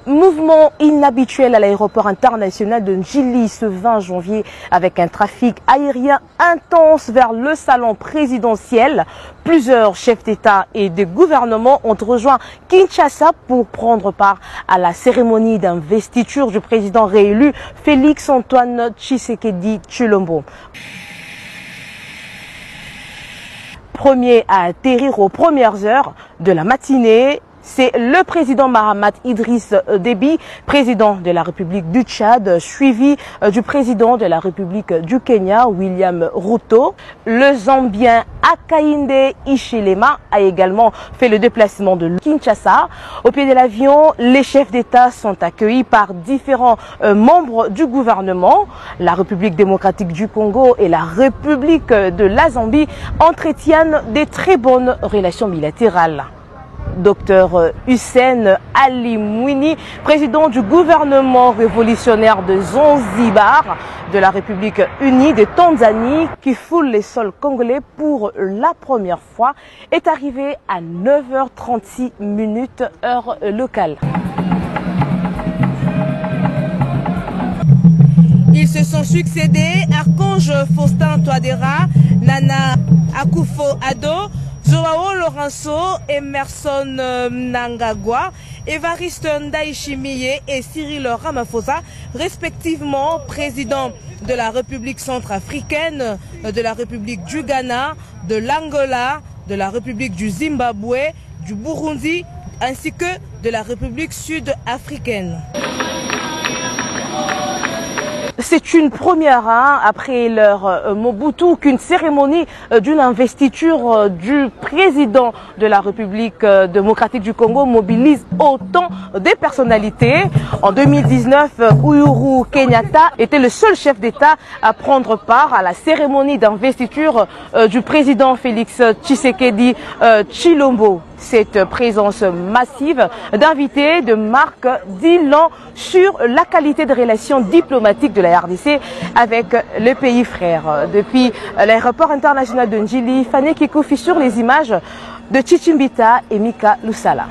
Mouvement inhabituel à l'aéroport international de Njili ce 20 janvier avec un trafic aérien intense vers le salon présidentiel. Plusieurs chefs d'État et de gouvernement ont rejoint Kinshasa pour prendre part à la cérémonie d'investiture du président réélu Félix Antoine Tshisekedi Tshilombo. Premier à atterrir aux premières heures de la matinée, c'est le président Mahamat Idriss Déby, président de la République du Tchad, suivi du président de la République du Kenya, William Ruto. Le Zambien Hakainde Hichilema a également fait le déplacement de Kinshasa. Au pied de l'avion, les chefs d'État sont accueillis par différents membres du gouvernement. La République démocratique du Congo et la République de la Zambie entretiennent des très bonnes relations bilatérales. Dr Hussein Ali Mwinyi, président du gouvernement révolutionnaire de Zanzibar, de la République unie de Tanzanie, qui foule les sols congolais pour la première fois, est arrivé à 9h36 heure locale. Ils se sont succédés Archange Faustin Touadéra, Nana Akufo-Addo, Joao Lourenço, Emerson Mnangagwa, Évariste Ndayishimiye et Cyril Ramaphosa, respectivement présidents de la République centrafricaine, de la République du Ghana, de l'Angola, de la République du Zimbabwe, du Burundi, ainsi que de la République sud-africaine. C'est une première après leur Mobutu qu'une cérémonie d'une investiture du président de la République démocratique du Congo mobilise autant de personnalités. En 2019, Uhuru Kenyatta était le seul chef d'État à prendre part à la cérémonie d'investiture du président Félix Tshisekedi Tshilombo. Cette présence massive d'invités de marque dit long sur la qualité de relations diplomatiques de la RDC avec le pays frère. Depuis l'aéroport international de Njili, Fanny Kikoufi sur les images de Chichimbita et Mika Lusala.